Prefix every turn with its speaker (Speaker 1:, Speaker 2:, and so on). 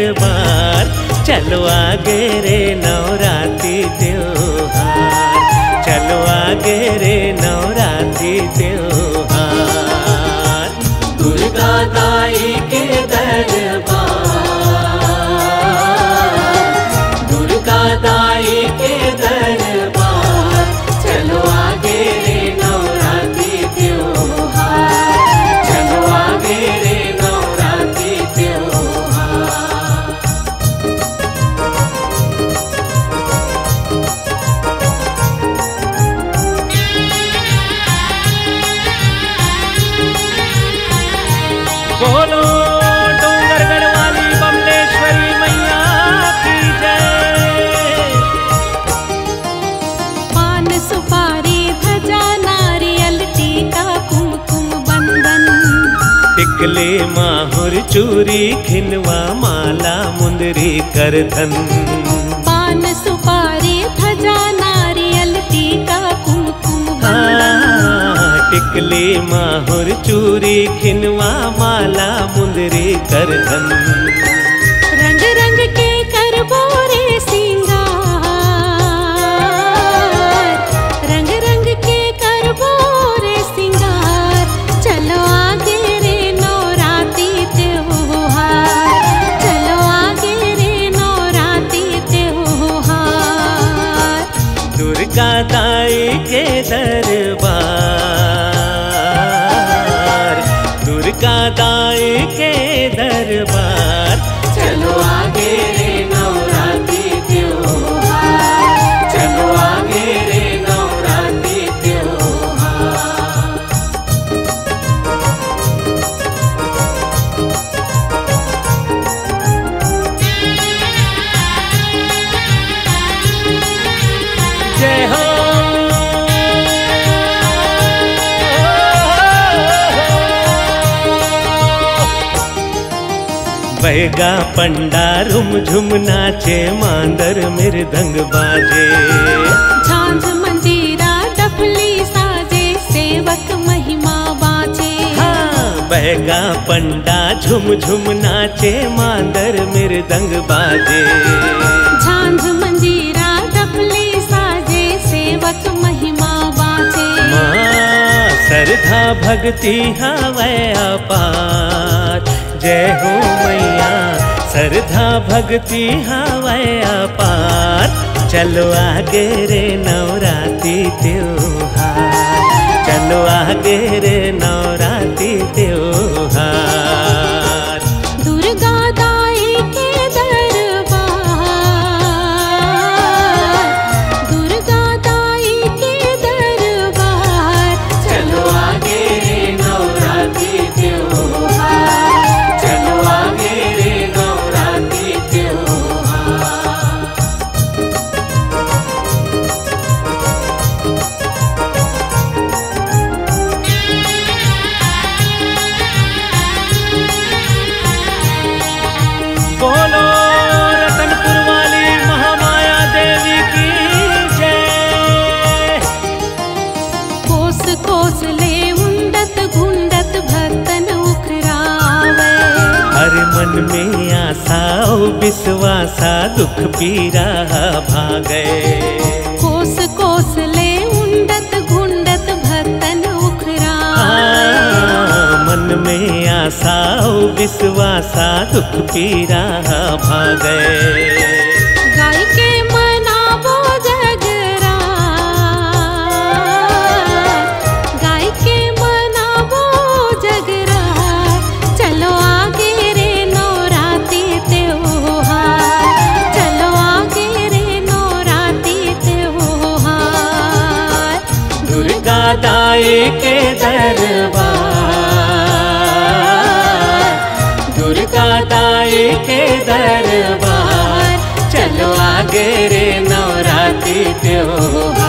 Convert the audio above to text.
Speaker 1: दरबार, चलो आगे रे नवरात्रि त्योहार, चलो आगे रे नवरात्रि त्योहार। दुर्गा दाई के दरबार, दुर्गा दाई के दरबार, चलो आगे रे नवरात्रि त्योहार, चलो आगे रे नवरात्रि त्योहार। बोलो डोंगरगढ़ वाली बमलेश्वरी मैया की जय।
Speaker 2: पान सुपारी ध्वजा नारियल टीका कुमकुम बंधन,
Speaker 1: टिकले माहुर चूरी खिनवा माला मुंदरी करधन।
Speaker 2: पान सुपारी ध्वजा नारियल टीका कुमकुम बंधन,
Speaker 1: टिकले माहुर चूरी खिनवा माला मुंदरी करधन।
Speaker 2: रंग रंग के करबो रे सिंगार, रंग रंग के करबो रे सिंगार, चलो आगे रे नवरात्रि त्योहार, चलो आगे रे नवरात्रि त्योहार।
Speaker 1: दुर्गा दाई के दरबार, दुर्गा दाई के दरबार, चलो आगे रे नवरात्रि त्योहार, चलो आगे रे नवरात्रि त्योहार। जय हो। बैगा पंडा रुम झुम नाचे, मांदर मृदंग बाजे,
Speaker 2: झांझ मंजीरा डफली साजे, सेवक महिमा बाजे।
Speaker 1: हाँ बैगा पंडा झुम झुम नाचे, मांदर मृदंग बाजे,
Speaker 2: झांझ मंजीरा डफली साजे, सेवक महिमा बाजे।
Speaker 1: माँ श्रद्धा भक्ति हवै अपार, जय हो मैया श्रद्धा भक्ति हवै अपार। चलो आगे रे नवरात्रि त्योहार, चलो आगे रे नवरात्रि त्योहार।
Speaker 2: दुर्गा दाई के दरबार, दुर्गा दाई के दरबार,
Speaker 1: चलो आगे रे नवरात्रि त्योहार, चलो आगे रे नवरात्रि त्योहार। बोलो रतनपुर वाली महामाया देवी की जय।
Speaker 2: कोस कोस ले उंडत घुंडत भक्तन उखरावे,
Speaker 1: हर मन में आशा ओ विश्वासा, दुख पीरा भागे।
Speaker 2: कोस कोस ले उंडत घुंडत भक्तन उखरावे,
Speaker 1: मन में आशा ओ विश्वासा, दुख पीरा भागे।
Speaker 2: गाय के मनाबो जगरात, गाय के मनाबो जगरात, चलो आगे रे नवरात्रि त्योहार, चलो आगे रे नवरात्रि त्योहार।
Speaker 1: दुर्गा दाई के दरबार, दुर्गा दाई के दरबार, चलो आगे रे नवरात्रि त्योहार।